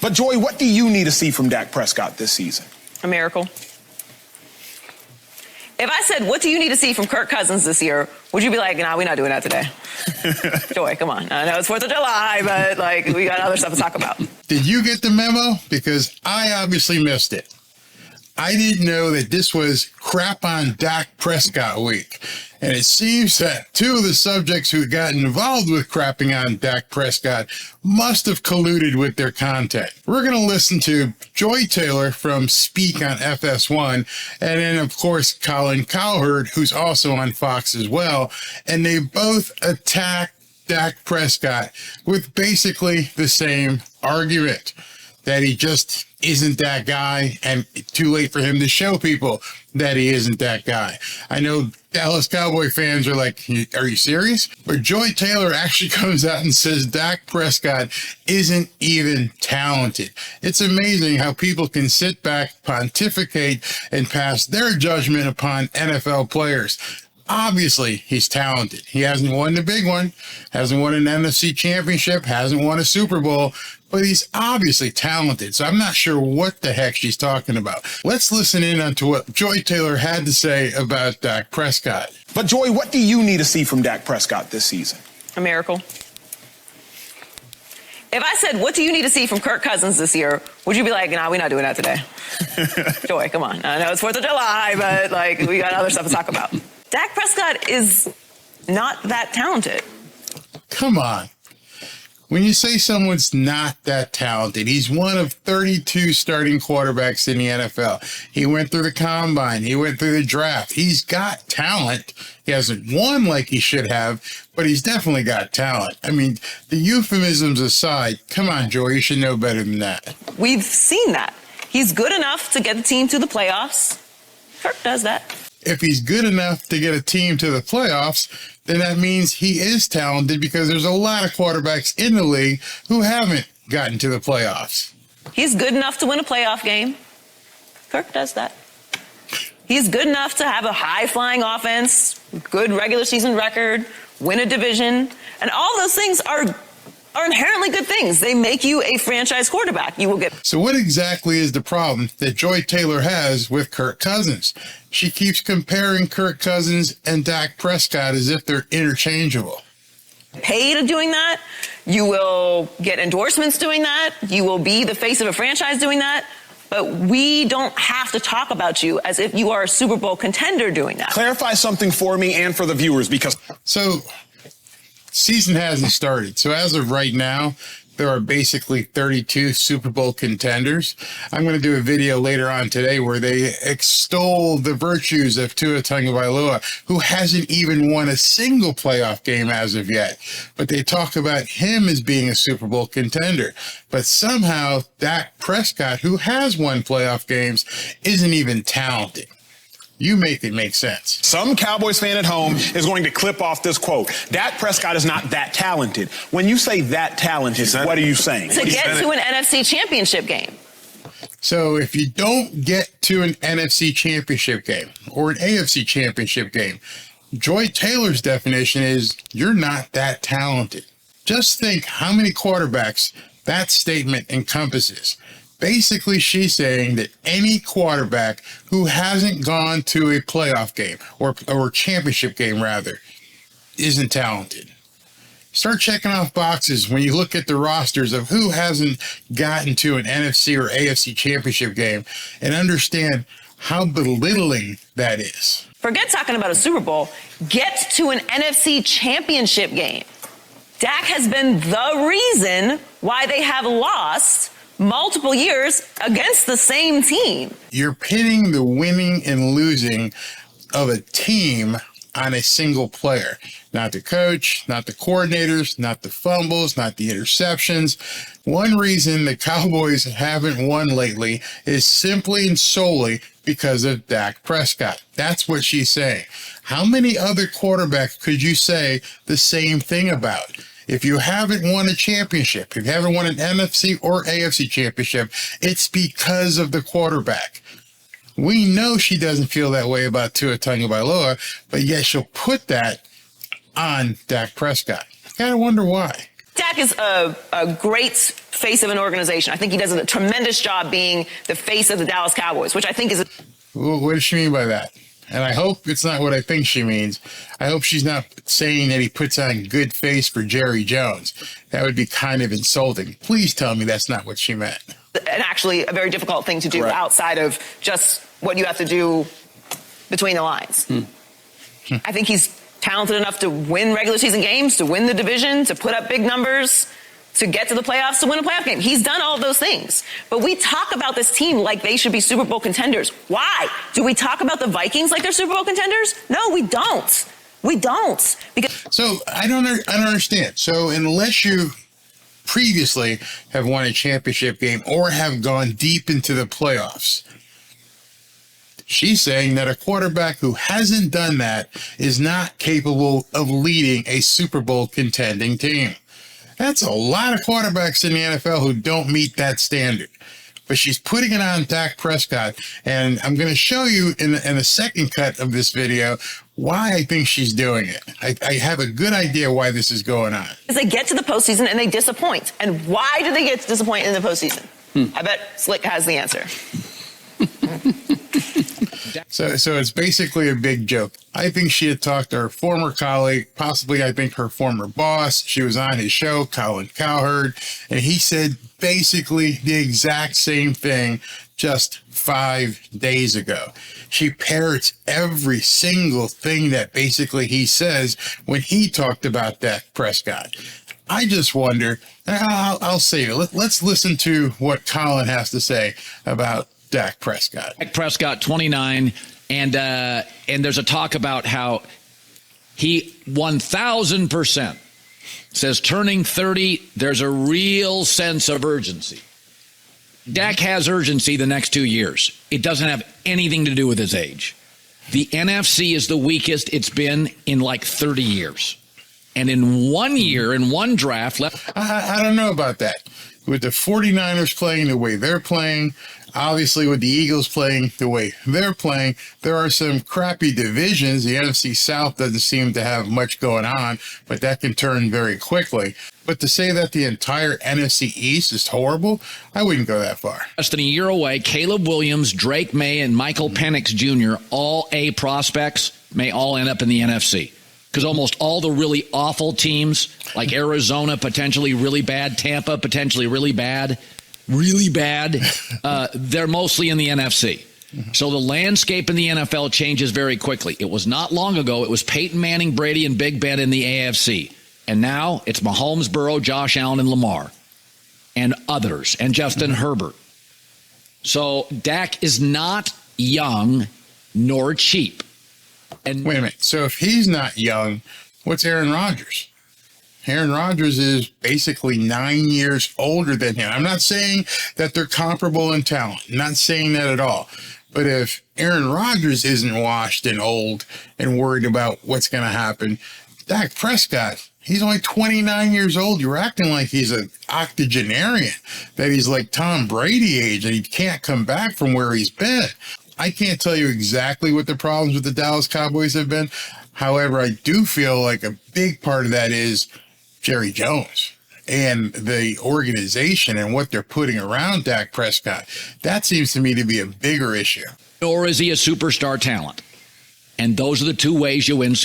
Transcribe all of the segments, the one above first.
But Joy, what do you need to see from Dak Prescott this season? A miracle. If I said, what do you need to see from Kirk Cousins this year, would you be like, nah, we're not doing that today? Joy, come on. I know it's 4th of July, but like we got other stuff to talk about. Did you get the memo? Because I obviously missed it. I didn't know that this was crap on Dak Prescott week. And it seems that two of the subjects who got involved with crapping on Dak Prescott must have colluded with their content. We're going to listen to Joy Taylor from Speak on FS1, and then, of course, Colin Cowherd, who's also on Fox as well. And they both attack Dak Prescott with basically the same argument, that he just isn't that guy, and too late for him to show people that he isn't that guy. I know Dallas Cowboy fans are like, are you serious? But Joy Taylor actually comes out and says Dak Prescott isn't even talented. It's amazing how people can sit back, pontificate, and pass their judgment upon NFL players. Obviously, he's talented. He hasn't won the big one, hasn't won an NFC championship, hasn't won a Super Bowl, but he's obviously talented. So I'm not sure what the heck she's talking about. Let's listen in on to what Joy Taylor had to say about Dak Prescott. But Joy, what do you need to see from Dak Prescott this season? A miracle. If I said, what do you need to see from Kirk Cousins this year, would you be like, nah, we're not doing that today? Joy, come on. I know it's 4th of July, but like we got other stuff to talk about. Dak Prescott is not that talented. Come on. When you say someone's not that talented, he's one of 32 starting quarterbacks in the NFL. He went through the combine. He went through the draft. He's got talent. He hasn't won like he should have, but he's definitely got talent. I mean, the euphemisms aside, come on, Joy, you should know better than that. We've seen that. He's good enough to get the team to the playoffs. Kirk does that. If he's good enough to get a team to the playoffs, then that means he is talented, because there's a lot of quarterbacks in the league who haven't gotten to the playoffs. He's good enough to win a playoff game. Kirk does that. He's good enough to have a high-flying offense, good regular season record, win a division, and all those things are inherently good things. They make you a franchise quarterback. You will get. So what exactly is the problem that Joy Taylor has with Kirk Cousins? She keeps comparing Kirk Cousins and Dak Prescott as if they're interchangeable. Paid doing that. You will get endorsements doing that. You will be the face of a franchise doing that. But we don't have to talk about you as if you are a Super Bowl contender doing that. Clarify something for me and for the viewers, because... So, season hasn't started. So as of right now, there are basically 32 Super Bowl contenders. I'm going to do a video later on today where they extol the virtues of Tua Tagovailoa, who hasn't even won a single playoff game as of yet. But they talk about him as being a Super Bowl contender. But somehow Dak Prescott, who has won playoff games, isn't even talented. You make it make sense. Some Cowboys fan at home is going to clip off this quote. Dak Prescott is not that talented. When you say that talented, what are you saying? To get to an NFC championship game. So if you don't get to an NFC championship game or an AFC championship game, Joy Taylor's definition is you're not that talented. Just think how many quarterbacks that statement encompasses. Basically, she's saying that any quarterback who hasn't gone to a playoff game or championship game, rather, isn't talented. Start checking off boxes when you look at the rosters of who hasn't gotten to an NFC or AFC championship game and understand how belittling that is. Forget talking about a Super Bowl. Get to an NFC championship game. Dak has been the reason why they have lost multiple years against the same team. You're pitting the winning and losing of a team on a single player. Not the coach, not the coordinators, not the fumbles, not the interceptions. One reason the Cowboys haven't won lately is simply and solely because of Dak Prescott. That's what she's saying. How many other quarterbacks could you say the same thing about? If you haven't won a championship, if you haven't won an NFC or AFC championship, it's because of the quarterback. We know she doesn't feel that way about Tua Tagovailoa, but yet she'll put that on Dak Prescott. I gotta wonder why. Dak is a great face of an organization. I think he does a tremendous job being the face of the Dallas Cowboys, which I think is... What does she mean by that? And I hope it's not what I think she means. I hope she's not saying that he puts on good face for Jerry Jones. That would be kind of insulting. Please tell me that's not what she meant. And actually a very difficult thing to do outside of just what you have to do between the lines. I think he's talented enough to win regular season games, to win the division, to put up big numbers, to get to the playoffs, to win a playoff game. He's done all of those things. But we talk about this team like they should be Super Bowl contenders. Why? Do we talk about the Vikings like they're Super Bowl contenders? No, we don't. We don't. Because so I don't understand. So unless you previously have won a championship game or have gone deep into the playoffs, she's saying that a quarterback who hasn't done that is not capable of leading a Super Bowl contending team. That's a lot of quarterbacks in the NFL who don't meet that standard. But she's putting it on Dak Prescott, and I'm going to show you in a second cut of this video why I think she's doing it. I have a good idea why this is going on. They get to the postseason and they disappoint. And why do they get to disappoint in the postseason? I bet Slick has the answer. So it's basically a big joke. I think she had talked to her former colleague, possibly I think her former boss. She was on his show, Colin Cowherd, and he said basically the exact same thing just 5 days ago. She parrots every single thing that basically he says when he talked about Dak Prescott. I just wonder, I'll say it. Let's listen to what Colin has to say about Dak Prescott. Dak Prescott, 29, and there's a talk about how he 1,000% says turning 30, there's a real sense of urgency. Dak has urgency the next 2 years. It doesn't have anything to do with his age. The NFC is the weakest it's been in like 30 years. And in 1 year, in one draft left. I don't know about that. With the 49ers playing the way they're playing, obviously with the Eagles playing the way they're playing, there are some crappy divisions. The NFC South doesn't seem to have much going on, but that can turn very quickly. But to say that the entire NFC East is horrible, I wouldn't go that far. Less than a year away, Caleb Williams, Drake May, and Michael Penix Jr., all A prospects, may all end up in the NFC. Because almost all the really awful teams, like Arizona, potentially really bad, Tampa, potentially really bad, they're mostly in the NFC. So the landscape in the NFL changes very quickly. It was not long ago. It was Peyton Manning, Brady, and Big Ben in the AFC. And now it's Mahomes, Burrow, Josh Allen, and Lamar, and others, and Justin Herbert. So Dak is not young nor cheap. And wait a minute. So if he's not young, what's Aaron Rodgers? Aaron Rodgers is basically 9 years older than him. I'm not saying that they're comparable in talent. I'm not saying that at all. But if Aaron Rodgers isn't washed and old and worried about what's going to happen, Dak Prescott, he's only 29 years old. You're acting like he's an octogenarian, that he's like Tom Brady age and he can't come back from where he's been. I can't tell you exactly what the problems with the Dallas Cowboys have been. However, I do feel like a big part of that is Jerry Jones and the organization and what they're putting around Dak Prescott. That seems to me to be a bigger issue. Or is he a superstar talent? And those are the two ways you win.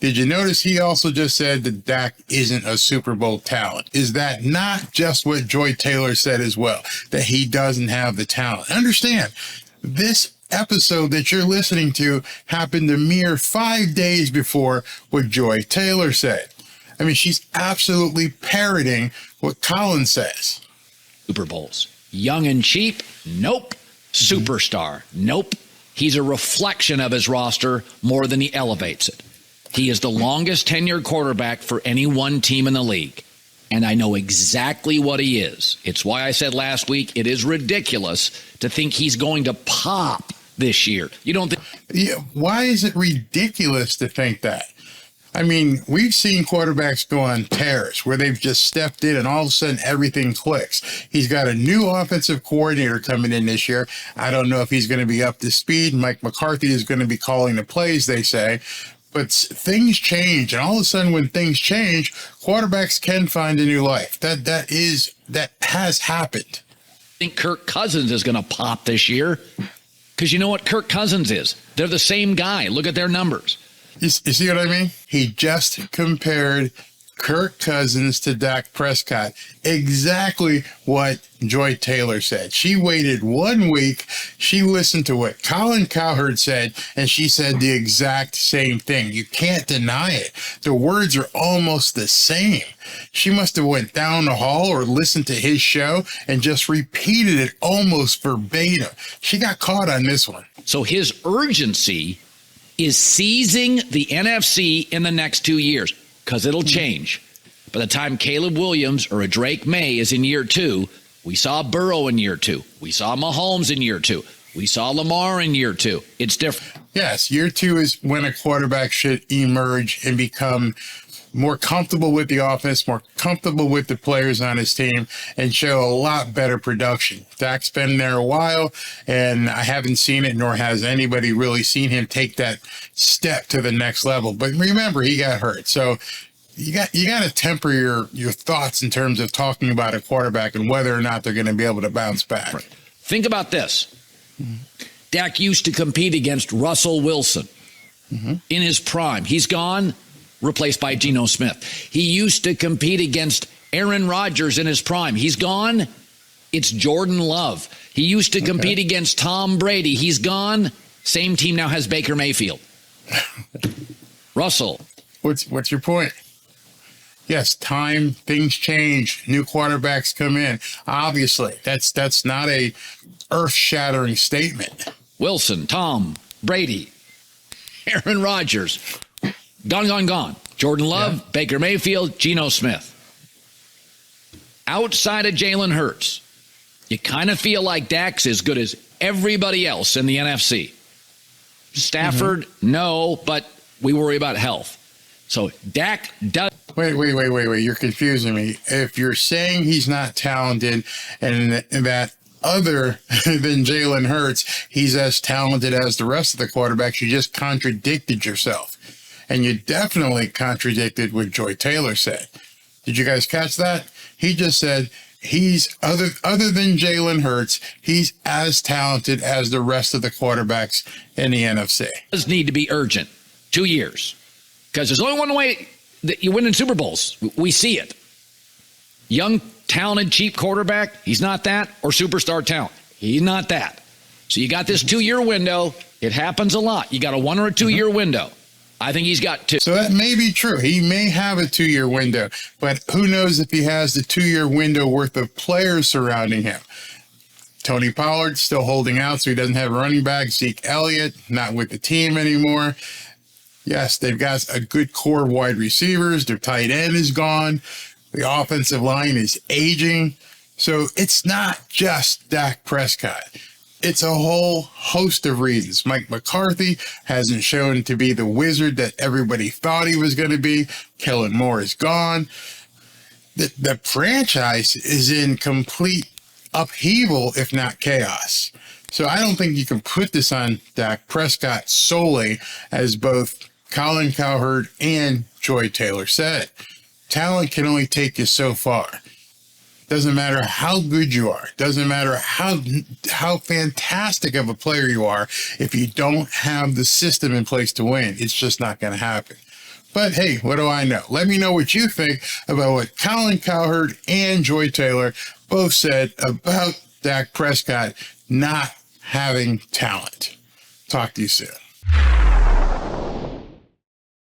Did you notice he also just said that Dak isn't a Super Bowl talent? Is that not just what Joy Taylor said as well, that he doesn't have the talent? Understand, this episode that you're listening to happened a mere 5 days before what Joy Taylor said. I mean, she's absolutely parroting what Colin says. Super Bowls. Young and cheap? Nope. Superstar? Nope. He's a reflection of his roster more than he elevates it. He is the longest tenured quarterback for any one team in the league. And I know exactly what he is. It's why I said last week, it is ridiculous to think he's going to pop this year. You don't think? Yeah, why is it ridiculous to think that? I mean, we've seen quarterbacks go on tears where they've just stepped in and all of a sudden everything clicks. He's got a new offensive coordinator coming in this year. I don't know if he's going to be up to speed. Mike McCarthy is going to be calling the plays, they say. But things change, and all of a sudden, when things change, quarterbacks can find a new life. That has happened. I think Kirk Cousins is going to pop this year because you know what Kirk Cousins is? They're the same guy. Look at their numbers. You see what I mean? He just compared Kirk Cousins to Dak Prescott. Exactly what Joy Taylor said. She waited 1 week. She listened to what Colin Cowherd said, and she said the exact same thing. You can't deny it. The words are almost the same. She must have went down the hall or listened to his show and just repeated it almost verbatim. She got caught on this one. So his urgency is seizing the NFC in the next 2 years because it'll change. By the time Caleb Williams or a Drake May is in year 2, we saw Burrow in year 2. We saw Mahomes in year 2. We saw Lamar in year 2. It's different. Yes, year 2 is when a quarterback should emerge and become more comfortable with the offense, more comfortable with the players on his team, and show a lot better production. Dak's been there a while, and I haven't seen it, nor has anybody really seen him take that step to the next level. But remember, he got hurt. So you got to temper your thoughts in terms of talking about a quarterback and whether or not they're going to be able to bounce back. Right. Think about this. Dak used to compete against Russell Wilson in his prime. He's gone, replaced by Geno Smith. He used to compete against Aaron Rodgers in his prime. He's gone. It's Jordan Love. He used to compete against Tom Brady. He's gone. Same team now has Baker Mayfield. Russell. What's your point? Yes, things change. New quarterbacks come in. Obviously, that's not a earth-shattering statement. Wilson, Tom, Brady, Aaron Rodgers. Gone. Jordan Love, Baker Mayfield, Geno Smith. Outside of Jalen Hurts, you kind of feel like Dak's as good as everybody else in the NFC. Stafford, no, but we worry about health. So Dak does. Wait. You're confusing me. If you're saying he's not talented and that other than Jalen Hurts, he's as talented as the rest of the quarterbacks, you just contradicted yourself. And you definitely contradicted what Joy Taylor said. Did you guys catch that? He just said he's other than Jalen Hurts, he's as talented as the rest of the quarterbacks in the NFC. Does need to be urgent. 2 years. Because there's only one way that you win in Super Bowls. We see it. Young, talented, cheap quarterback, he's not that. Or superstar talent, he's not that. So you got this 2-year window. It happens a lot. You got a 1 or a 2 year window. I think he's got 2. So that may be true. He may have a 2-year window, but who knows if he has the 2-year window worth of players surrounding him. Tony Pollard still holding out, so he doesn't have a running back. Zeke Elliott, not with the team anymore. Yes, they've got a good core of wide receivers. Their tight end is gone. The offensive line is aging. So it's not just Dak Prescott. It's a whole host of reasons. Mike McCarthy hasn't shown to be the wizard that everybody thought he was going to be. Kellen Moore is gone. The franchise is in complete upheaval, if not chaos. So I don't think you can put this on Dak Prescott solely, as both Colin Cowherd and Joy Taylor said. Talent can only take you so far. Doesn't matter how good you are. Doesn't matter how fantastic of a player you are. If you don't have the system in place to win, it's just not going to happen. But hey, what do I know? Let me know what you think about what Colin Cowherd and Joy Taylor both said about Dak Prescott not having talent. Talk to you soon.